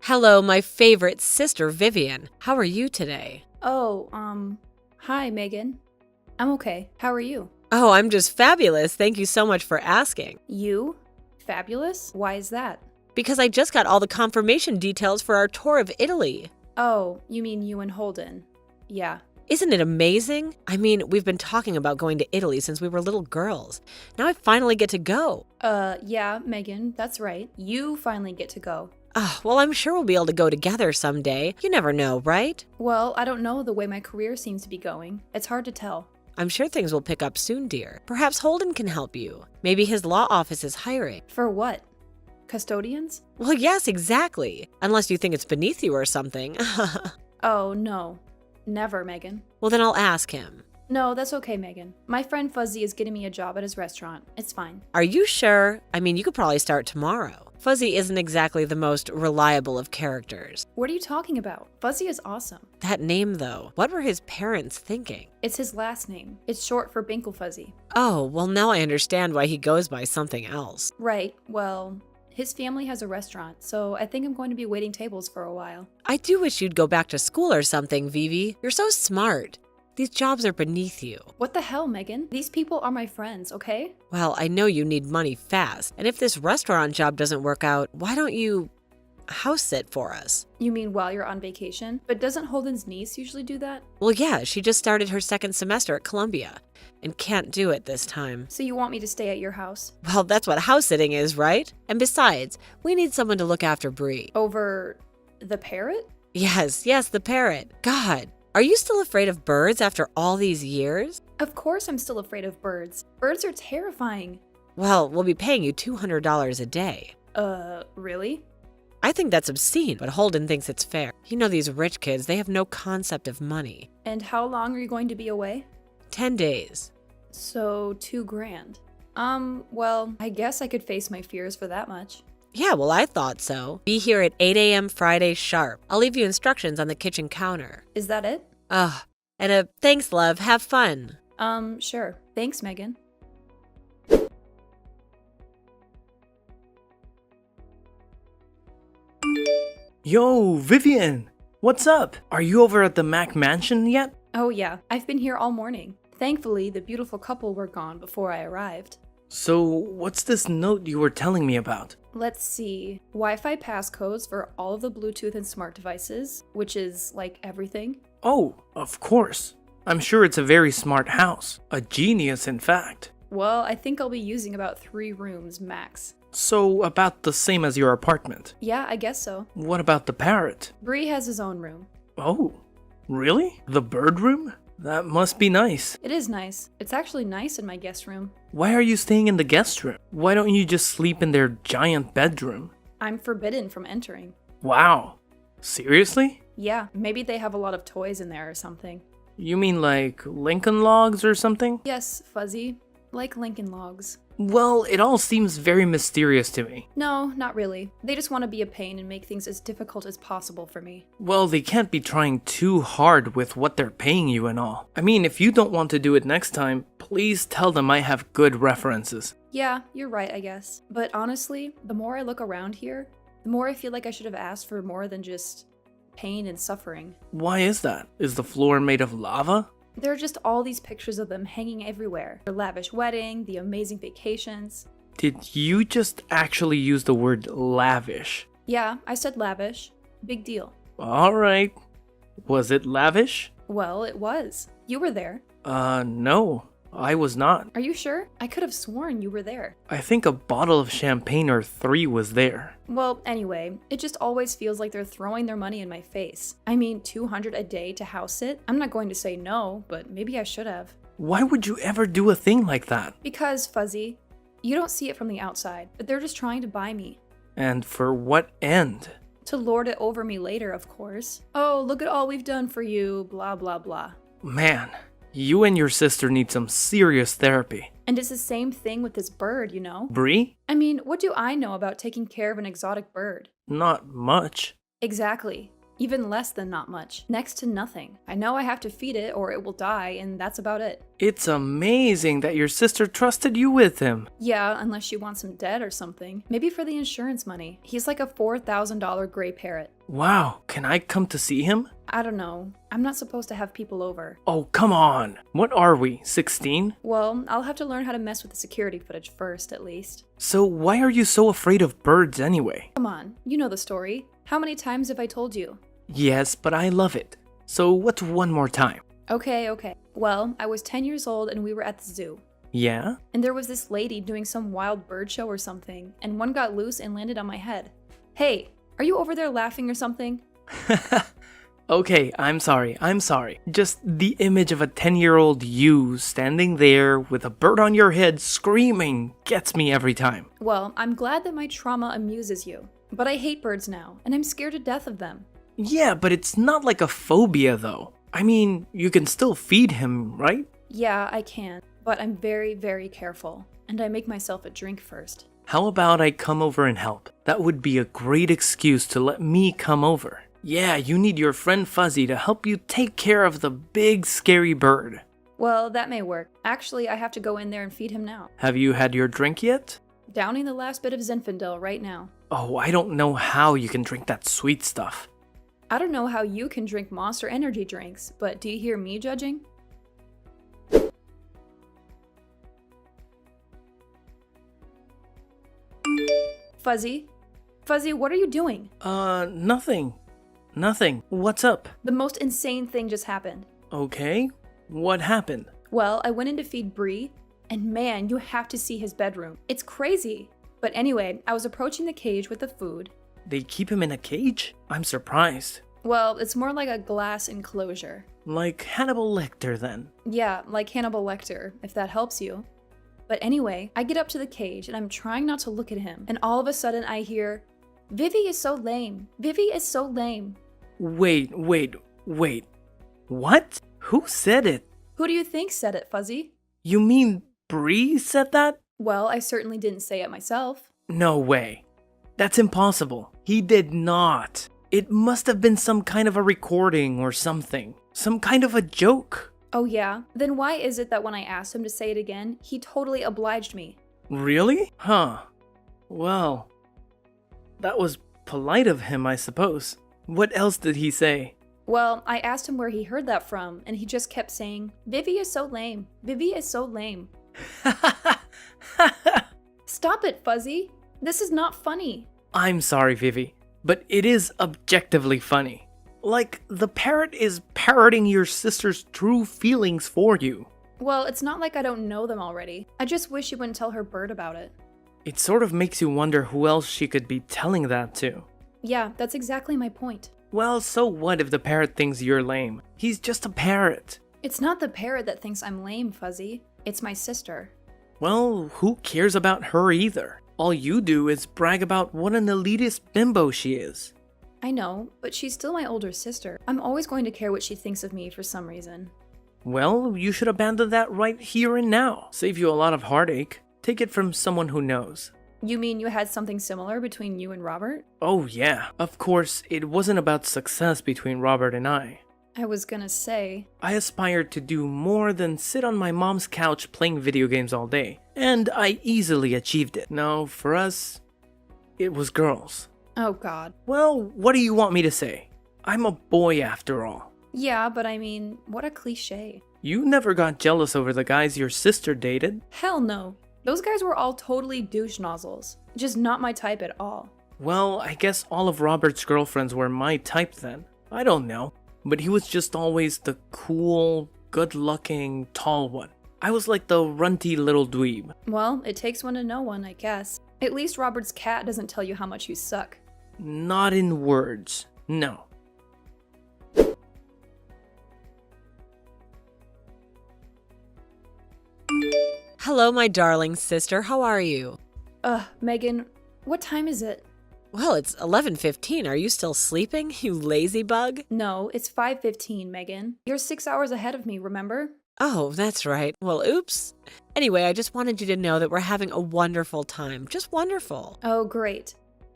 Hello, my favorite sister, Vivian. How are you today? Hi, Megan. I'm okay. How are you? Oh, I'm just fabulous. Thank you so much for asking. You? Fabulous? Why is that? Because I just got all the confirmation details for our tour of Italy. Oh, you mean you and Holden. Yeah. Isn't it amazing? I mean, we've been talking about going to Italy since we were little girls. Now I finally get to go. Yeah, Megan, that's right. You finally get to go. Well, I'm sure we'll be able to go together someday. You never know, right? Well, I don't know the way my career seems to be going. It's hard to tell. I'm sure things will pick up soon, dear. Perhaps Holden can help you. Maybe his law office is hiring. For what? Custodians? Well, yes, exactly. Unless you think it's beneath you or something. Oh, no. Never, Megan. Well, then I'll ask him. No, that's okay, Megan. My friend Fuzzy is getting me a job at his restaurant. It's fine. Are you sure? I mean, you could probably start tomorrow. Fuzzy isn't exactly the most reliable of characters. What are you talking about? Fuzzy is awesome. That name, though, what were his parents thinking? It's his last name. It's short for Binkle Fuzzy. Oh, well, now I understand why he goes by something else. Right, well, his family has a restaurant, so I think I'm going to be waiting tables for a while. I do wish you'd go back to school or something, Vivi. You're so smart. These jobs are beneath you. What the hell, Megan? These people are my friends, okay? Well, I know you need money fast, and if this restaurant job doesn't work out, why don't you house sit for us? You mean while you're on vacation? But doesn't Holden's niece usually do that? Well, yeah, she just started her second semester at Columbia and can't do it this time. So you want me to stay at your house? Well, that's what house sitting is, right? And besides, we need someone to look after Bree. Over the parrot? Yes, the parrot. God, are you still afraid of birds after all these years? Of course I'm still afraid of birds. Birds are terrifying. Well, we'll be paying you $200 a day. Really? I think that's obscene, but Holden thinks it's fair. You know these rich kids, they have no concept of money. And how long are you going to be away? 10 days. So $2,000. Well, I guess I could face my fears for that much. Yeah, well, I thought so. Be here at 8 a.m. Friday sharp. I'll leave you instructions on the kitchen counter. Is that it? And thanks, love. Have fun. Sure. Thanks, Megan. Yo, Vivian! What's up? Are you over at the Mac Mansion yet? Oh yeah, I've been here all morning. Thankfully, the beautiful couple were gone before I arrived. So, what's this note you were telling me about? Let's see. Wi-Fi passcodes for all of the Bluetooth and smart devices, which is like everything. Oh, of course. I'm sure it's a very smart house. A genius, in fact. Well, I think I'll be using about 3 rooms max. So, about the same as your apartment. Yeah, I guess so. What about the parrot? Bree has his own room. Oh, really? The bird room? That must be nice. It is nice. It's actually nice in my guest room. Why are you staying in the guest room? Why don't you just sleep in their giant bedroom? I'm forbidden from entering. Wow. Seriously? Yeah, maybe they have a lot of toys in there or something. You mean like Lincoln Logs or something? Yes, Fuzzy. Like Lincoln Logs. Well, it all seems very mysterious to me. No, not really. They just want to be a pain and make things as difficult as possible for me. Well, they can't be trying too hard with what they're paying you and all. I mean, if you don't want to do it next time, please tell them I have good references. Yeah, you're right, I guess. But honestly, the more I look around here, the more I feel like I should have asked for more than just pain and suffering. Why is that? Is the floor made of lava? There are just all these pictures of them hanging everywhere. Their lavish wedding, the amazing vacations. Did you just actually use the word lavish? Yeah, I said lavish. Big deal. Alright. Was it lavish? Well, it was. You were there. No. I was not. Are you sure? I could have sworn you were there. I think a bottle of champagne or 3 was there. Well, anyway, it just always feels like they're throwing their money in my face. I mean, $200 a day to house sit? I'm not going to say no, but maybe I should have. Why would you ever do a thing like that? Because, Fuzzy, you don't see it from the outside, but they're just trying to buy me. And for what end? To lord it over me later, of course. Oh, look at all we've done for you, blah blah blah. Man, you and your sister need some serious therapy. And it's the same thing with this bird, you know? Bree? I mean, what do I know about taking care of an exotic bird? Not much. Exactly. Even less than not much. Next to nothing. I know I have to feed it or it will die, and that's about it. It's amazing that your sister trusted you with him. Yeah, unless she wants him dead or something. Maybe for the insurance money. He's like a $4,000 gray parrot. Wow, can I come to see him? I don't know. I'm not supposed to have people over. Oh, come on. What are we, 16? Well, I'll have to learn how to mess with the security footage first, at least. So why are you so afraid of birds anyway? Come on, you know the story. How many times have I told you? Yes, but I love it. So what's one more time? Okay. Well, I was 10 years old and we were at the zoo. Yeah? And there was this lady doing some wild bird show or something, and one got loose and landed on my head. Hey, are you over there laughing or something? Okay, I'm sorry. Just the image of a 10-year-old you standing there with a bird on your head screaming gets me every time. Well, I'm glad that my trauma amuses you. But I hate birds now, and I'm scared to death of them. Yeah, but it's not like a phobia though. I mean, you can still feed him, right? Yeah, I can, but I'm very, very careful, and I make myself a drink first. How about I come over and help? That would be a great excuse to let me come over. Yeah, you need your friend Fuzzy to help you take care of the big scary bird. Well, that may work. Actually, I have to go in there and feed him now. Have you had your drink yet? Downing the last bit of Zinfandel right now. Oh, I don't know how you can drink that sweet stuff. I don't know how you can drink Monster Energy drinks, but do you hear me judging? Fuzzy? Fuzzy, what are you doing? Nothing. What's up? The most insane thing just happened. Okay, what happened? Well, I went in to feed Bree, and man, you have to see his bedroom. It's crazy. But anyway, I was approaching the cage with the food. They keep him in a cage? I'm surprised. Well, it's more like a glass enclosure. Like Hannibal Lecter then. Yeah, like Hannibal Lecter, if that helps you. But anyway, I get up to the cage and I'm trying not to look at him, and all of a sudden I hear, "Vivi is so lame. Vivi is so lame." Wait. What? Who said it? Who do you think said it, Fuzzy? You mean Bree said that? Well, I certainly didn't say it myself. No way. That's impossible. He did not. It must have been some kind of a recording or something. Some kind of a joke. Oh yeah? Then why is it that when I asked him to say it again, he totally obliged me? Really? Huh. Well, that was polite of him, I suppose. What else did he say? Well, I asked him where he heard that from, and he just kept saying, "Vivi is so lame. Vivi is so lame." Stop it, Fuzzy. This is not funny. I'm sorry, Vivi, but it is objectively funny. Like, the parrot is parroting your sister's true feelings for you. Well, it's not like I don't know them already. I just wish you wouldn't tell her bird about it. It sort of makes you wonder who else she could be telling that to. Yeah, that's exactly my point. Well, so what if the parrot thinks you're lame? He's just a parrot. It's not the parrot that thinks I'm lame, Fuzzy. It's my sister. Well, who cares about her either? All you do is brag about what an elitist bimbo she is. I know, but she's still my older sister. I'm always going to care what she thinks of me for some reason. Well, you should abandon that right here and now. Save you a lot of heartache. Take it from someone who knows. You mean you had something similar between you and Robert? Oh yeah. Of course, it wasn't about success between Robert and I. I was gonna say... I aspired to do more than sit on my mom's couch playing video games all day. And I easily achieved it. No, for us, it was girls. Oh god. Well, what do you want me to say? I'm a boy after all. Yeah, but I mean, what a cliche. You never got jealous over the guys your sister dated. Hell no. Those guys were all totally douche nozzles. Just not my type at all. Well, I guess all of Robert's girlfriends were my type then. I don't know. But he was just always the cool, good-looking, tall one. I was like the runty little dweeb. Well, it takes one to know one, I guess. At least Robert's cat doesn't tell you how much you suck. Not in words, no. Hello, my darling sister. How are you? Megan, what time is it? Well, it's 11:15. Are you still sleeping, you lazy bug? No, it's 5:15, Megan. You're 6 hours ahead of me, remember? Oh, that's right. Well, oops. Anyway, I just wanted you to know that we're having a wonderful time. Just wonderful. Oh, great.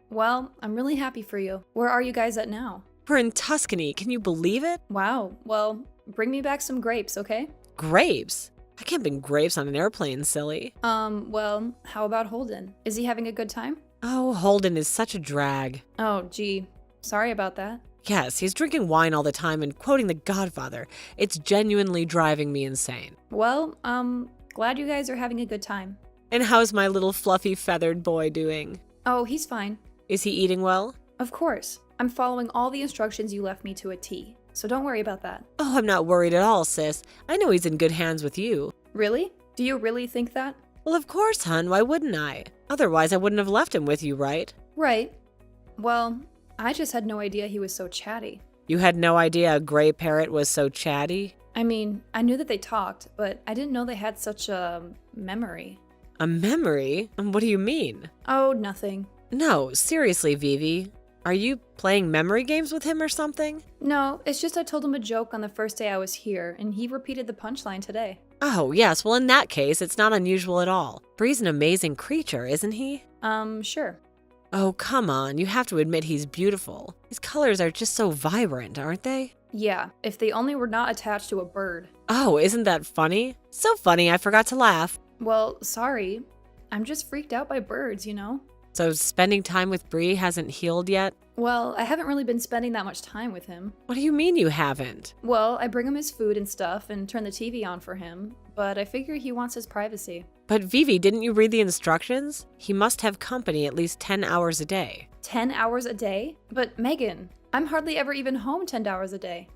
Well, I'm really happy for you. Where are you guys at now? We're in Tuscany. Can you believe it? Wow. Well, bring me back some grapes, okay? Grapes? I can't bring grapes on an airplane, silly. Well, how about Holden? Is he having a good time? Oh, Holden is such a drag. Oh, gee. Sorry about that. Yes, he's drinking wine all the time and quoting The Godfather. It's genuinely driving me insane. Well, glad you guys are having a good time. And how's my little fluffy feathered boy doing? Oh, he's fine. Is he eating well? Of course. I'm following all the instructions you left me to a T, so don't worry about that. Oh, I'm not worried at all, sis. I know he's in good hands with you. Really? Do you really think that? Well, of course, hun. Why wouldn't I? Otherwise, I wouldn't have left him with you, right? Right. Well, I just had no idea he was so chatty. You had no idea a gray parrot was so chatty? I mean, I knew that they talked, but I didn't know they had such a memory. A memory? What do you mean? Oh, nothing. No, seriously, Vivi. Are you playing memory games with him or something? No, it's just I told him a joke on the first day I was here, and he repeated the punchline today. Oh, yes. Well, in that case, it's not unusual at all. Bree's an amazing creature, isn't he? Sure. Oh, come on. You have to admit he's beautiful. His colors are just so vibrant, aren't they? Yeah, if they only were not attached to a bird. Oh, isn't that funny? So funny, I forgot to laugh. Well, sorry. I'm just freaked out by birds, you know? So spending time with Bree hasn't healed yet? Well, I haven't really been spending that much time with him. What do you mean you haven't? Well, I bring him his food and stuff and turn the TV on for him, but I figure he wants his privacy. But Vivi, didn't you read the instructions? He must have company at least 10 hours a day. 10 hours a day? But Megan, I'm hardly ever even home 10 hours a day.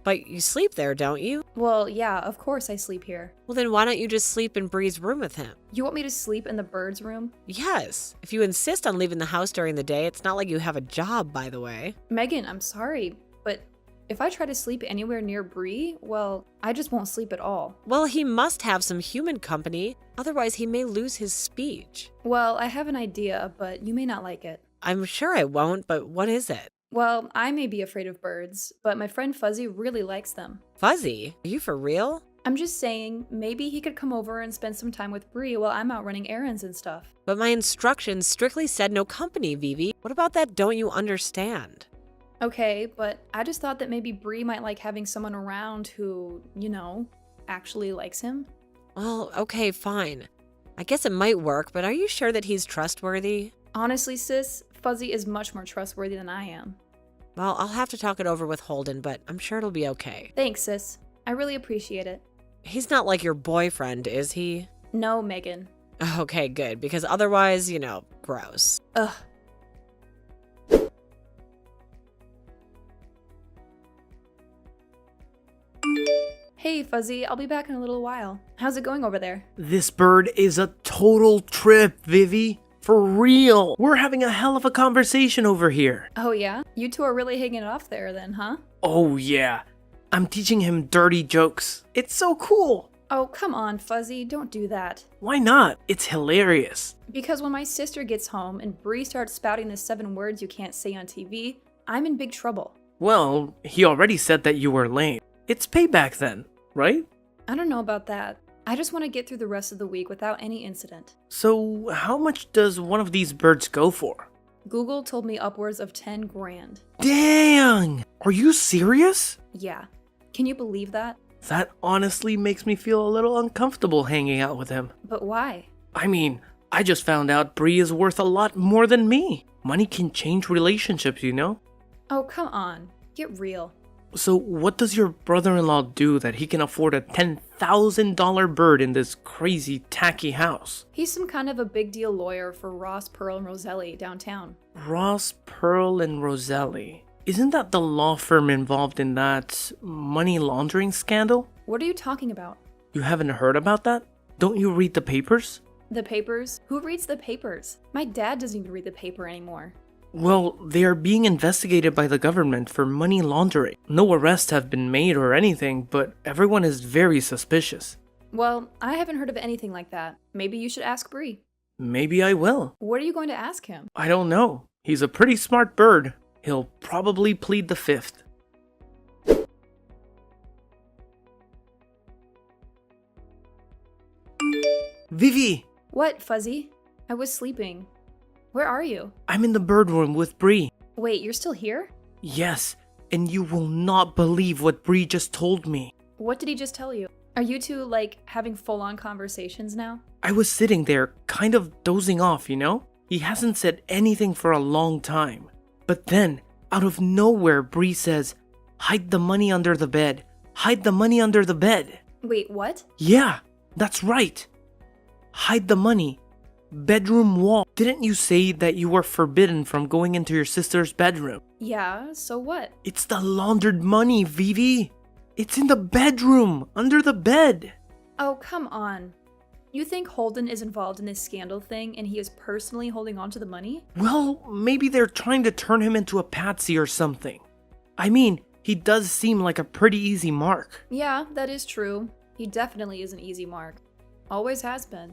But you sleep there, don't you? Well, yeah, of course I sleep here. Well, then why don't you just sleep in Bree's room with him? You want me to sleep in the bird's room? Yes. If you insist on leaving the house during the day, it's not like you have a job, by the way. Megan, I'm sorry, but if I try to sleep anywhere near Bree, well, I just won't sleep at all. Well, he must have some human company. Otherwise, he may lose his speech. Well, I have an idea, but you may not like it. I'm sure I won't, but what is it? Well, I may be afraid of birds, but my friend Fuzzy really likes them. Fuzzy? Are you for real? I'm just saying, maybe he could come over and spend some time with Bree while I'm out running errands and stuff. But my instructions strictly said no company, Vivi. What about that don't you understand? Okay, but I just thought that maybe Bree might like having someone around who, you know, actually likes him. Well, okay, fine. I guess it might work, but are you sure that he's trustworthy? Honestly, sis, Fuzzy is much more trustworthy than I am. Well, I'll have to talk it over with Holden, but I'm sure it'll be okay. Thanks, sis. I really appreciate it. He's not like your boyfriend, is he? No, Megan. Okay, good, because otherwise, gross. Ugh. Hey, Fuzzy, I'll be back in a little while. How's it going over there? This bird is a total trip, Vivi. For real. We're having a hell of a conversation over here. Oh yeah? You two are really hanging it off there then, huh? Oh yeah. I'm teaching him dirty jokes. It's so cool. Oh, come on, Fuzzy, don't do that. Why not? It's hilarious. Because when my sister gets home and Bree starts spouting the 7 words you can't say on TV, I'm in big trouble. Well, he already said that you were lame. It's payback then, right? I don't know about that. I just want to get through the rest of the week without any incident. So, how much does one of these birds go for? Google told me upwards of 10 grand. Dang! Are you serious? Yeah. Can you believe that? That honestly makes me feel a little uncomfortable hanging out with him. But why? I mean, I just found out Bree is worth a lot more than me. Money can change relationships, you know? Oh, come on. Get real. So what does your brother-in-law do that he can afford a $10,000 bird in this crazy tacky house? He's some kind of a big deal lawyer for Ross, Pearl, and Roselli downtown. Ross, Pearl, and Roselli. Isn't that the law firm involved in that money laundering scandal? What are you talking about? You haven't heard about that? Don't you read the papers? The papers? Who reads the papers? My dad doesn't even read the paper anymore. Well, they are being investigated by the government for money laundering. No arrests have been made or anything, but everyone is very suspicious. Well, I haven't heard of anything like that. Maybe you should ask Bree. Maybe I will. What are you going to ask him? I don't know. He's a pretty smart bird. He'll probably plead the fifth. Vivi! What, Fuzzy? I was sleeping. Where are you? I'm in the bird room with Bree. Wait, you're still here? Yes, and you will not believe what Bree just told me. What did he just tell you? Are you two, like, having full-on conversations now? I was sitting there, kind of dozing off, you know? He hasn't said anything for a long time. But then, out of nowhere, Bree says, "Hide the money under the bed. Hide the money under the bed." Wait, what? Yeah, that's right. Hide the money. Bedroom wall. Didn't you say that you were forbidden from going into your sister's bedroom? Yeah, so what? It's the laundered money, Vivi. It's in the bedroom, under the bed. Oh, come on. You think Holden is involved in this scandal thing and he is personally holding on to the money? Well, maybe they're trying to turn him into a patsy or something. I mean, he does seem like a pretty easy mark. Yeah, that is true. He definitely is an easy mark. Always has been.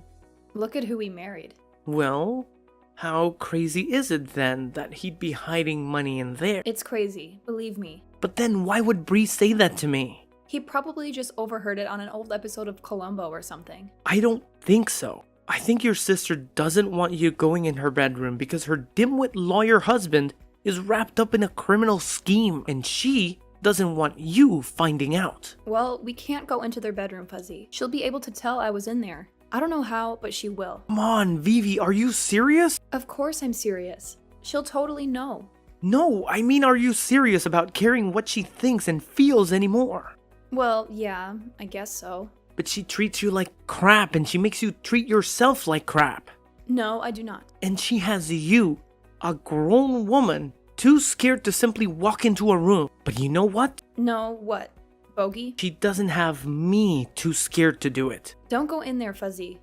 Look at who he married. Well, how crazy is it then that he'd be hiding money in there? It's crazy, believe me. But then why would Bree say that to me? He probably just overheard it on an old episode of Columbo or something. I don't think so. I think your sister doesn't want you going in her bedroom because her dimwit lawyer husband is wrapped up in a criminal scheme and she doesn't want you finding out. Well, we can't go into their bedroom, Fuzzy. She'll be able to tell I was in there. I don't know how, but she will. Come on, Vivi, are you serious? Of course I'm serious. She'll totally know. No, I mean, are you serious about caring what she thinks and feels anymore? Well, yeah, I guess so. But she treats you like crap and she makes you treat yourself like crap. No, I do not. And she has you, a grown woman, too scared to simply walk into a room. But you know what? No, what? Bogey? She doesn't have me too scared to do it. Don't go in there, Fuzzy.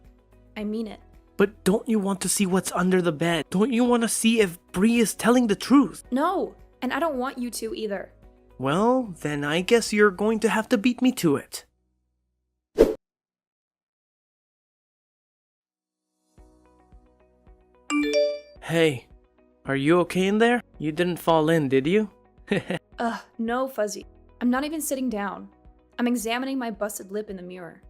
I mean it. But don't you want to see what's under the bed? Don't you want to see if Bree is telling the truth? No, and I don't want you to either. Well, then I guess you're going to have to beat me to it. Hey, are you okay in there? You didn't fall in, did you? Ugh, no, Fuzzy. I'm not even sitting down. I'm examining my busted lip in the mirror.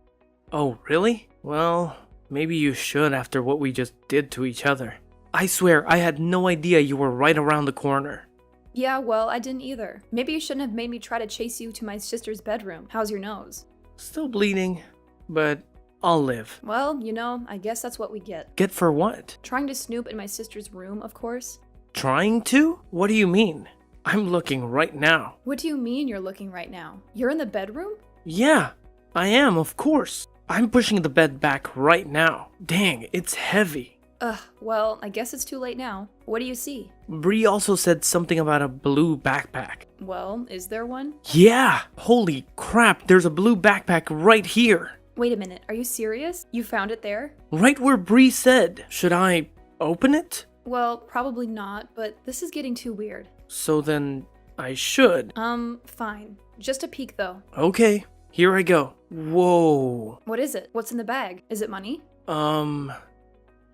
Oh, really? Well, maybe you should after what we just did to each other. I swear, I had no idea you were right around the corner. Yeah, well, I didn't either. Maybe you shouldn't have made me try to chase you to my sister's bedroom. How's your nose? Still bleeding, but I'll live. Well, you know, I guess that's what we get. Get for what? Trying to snoop in my sister's room, of course. Trying to? What do you mean? I'm looking right now. What do you mean you're looking right now? You're in the bedroom? Yeah, I am, of course. I'm pushing the bed back right now. Dang, it's heavy. Ugh, well, I guess it's too late now. What do you see? Bree also said something about a blue backpack. Well, is there one? Yeah! Holy crap, there's a blue backpack right here. Wait a minute, are you serious? You found it there? Right where Bree said. Should I open it? Well, probably not, but this is getting too weird. So then I should. Fine. Just a peek though. Okay, here I go. Whoa. What is it? What's in the bag? Is it money?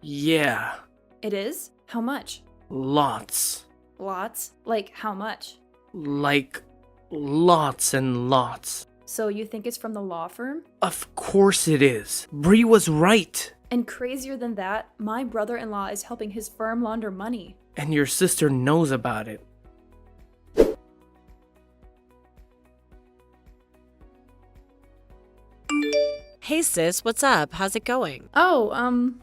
Yeah. It is? How much? Lots. Lots? Like how much? Like, lots and lots. So you think it's from the law firm? Of course it is. Bree was right. And crazier than that, my brother-in-law is helping his firm launder money. And your sister knows about it. Hey sis, what's up? How's it going? Oh,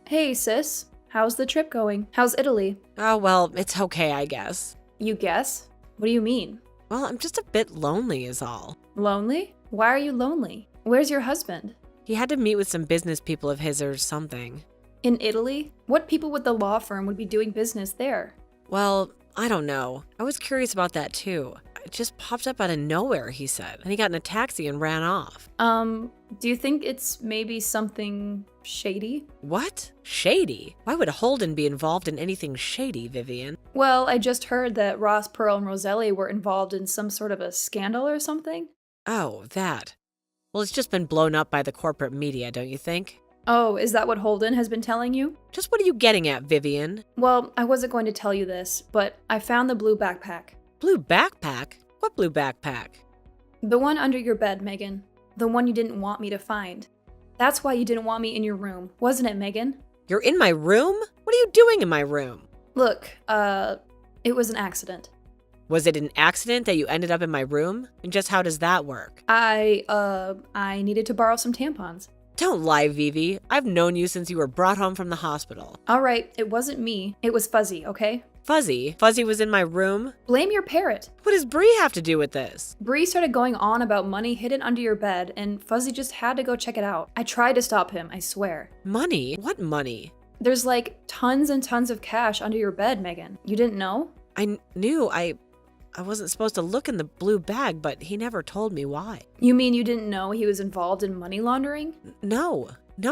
hey sis. How's the trip going? How's Italy? Oh, well, it's okay, I guess. You guess? What do you mean? Well, I'm just a bit lonely is all. Lonely? Why are you lonely? Where's your husband? He had to meet with some business people of his or something. In Italy? What people with the law firm would be doing business there? Well, I don't know. I was curious about that too. It just popped up out of nowhere, he said. And he got in a taxi and ran off. Do you think it's maybe something shady? What? Shady? Why would Holden be involved in anything shady, Vivian? Well, I just heard that Ross, Pearl, and Roselli were involved in some sort of a scandal or something. Oh, that. Well, it's just been blown up by the corporate media, don't you think? Oh, is that what Holden has been telling you? Just what are you getting at, Vivian? Well, I wasn't going to tell you this, but I found the blue backpack. Blue backpack? What blue backpack? The one under your bed, Megan. The one you didn't want me to find. That's why you didn't want me in your room, wasn't it, Megan? You're in my room? What are you doing in my room? Look, it was an accident. Was it an accident that you ended up in my room? And just how does that work? I needed to borrow some tampons. Don't lie, Vivi. I've known you since you were brought home from the hospital. All right, it wasn't me. It was Fuzzy, okay? Fuzzy? Fuzzy was in my room? Blame your parrot. What does Bree have to do with this? Bree started going on about money hidden under your bed, and Fuzzy just had to go check it out. I tried to stop him, I swear. Money? What money? There's like tons and tons of cash under your bed, Megan. You didn't know? I knew I wasn't supposed to look in the blue bag, but he never told me why. You mean you didn't know he was involved in money laundering? No,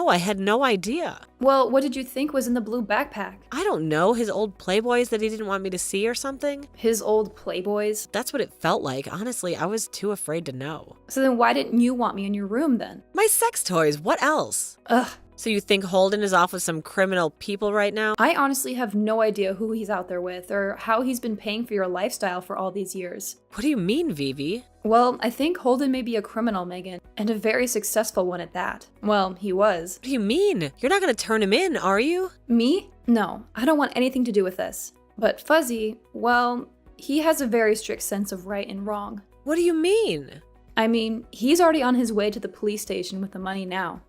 I had no idea. Well, what did you think was in the blue backpack? I don't know, his old Playboys that he didn't want me to see or something? His old Playboys? That's what it felt like. Honestly, I was too afraid to know. So then why didn't you want me in your room then? My sex toys, what else? Ugh. So you think Holden is off with some criminal people right now? I honestly have no idea who he's out there with or how he's been paying for your lifestyle for all these years. What do you mean, Vivi? Well, I think Holden may be a criminal, Megan, and a very successful one at that. Well, he was. What do you mean? You're not gonna turn him in, are you? Me? No, I don't want anything to do with this. But Fuzzy, well, he has a very strict sense of right and wrong. What do you mean? I mean, he's already on his way to the police station with the money now.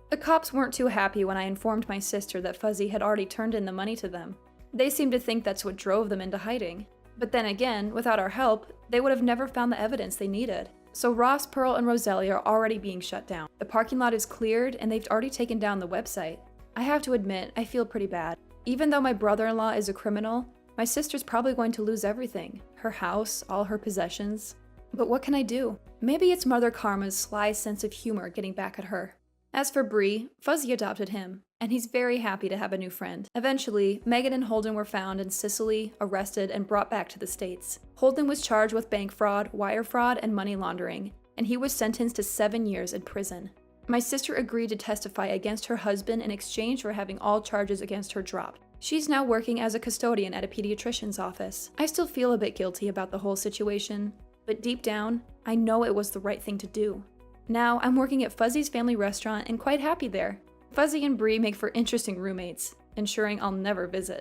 The cops weren't too happy when I informed my sister that Fuzzy had already turned in the money to them. They seemed to think that's what drove them into hiding. But then again, without our help, they would have never found the evidence they needed. So Ross, Pearl, and Roselia are already being shut down. The parking lot is cleared, and they've already taken down the website. I have to admit, I feel pretty bad. Even though my brother-in-law is a criminal, my sister's probably going to lose everything. Her house, all her possessions. But what can I do? Maybe it's Mother Karma's sly sense of humor getting back at her. As for Bree, Fuzzy adopted him, and he's very happy to have a new friend. Eventually, Megan and Holden were found in Sicily, arrested, and brought back to the States. Holden was charged with bank fraud, wire fraud, and money laundering, and he was sentenced to 7 years in prison. My sister agreed to testify against her husband in exchange for having all charges against her dropped. She's now working as a custodian at a pediatrician's office. I still feel a bit guilty about the whole situation, but deep down, I know it was the right thing to do. Now, I'm working at Fuzzy's family restaurant and quite happy there. Fuzzy and Bree make for interesting roommates, ensuring I'll never visit.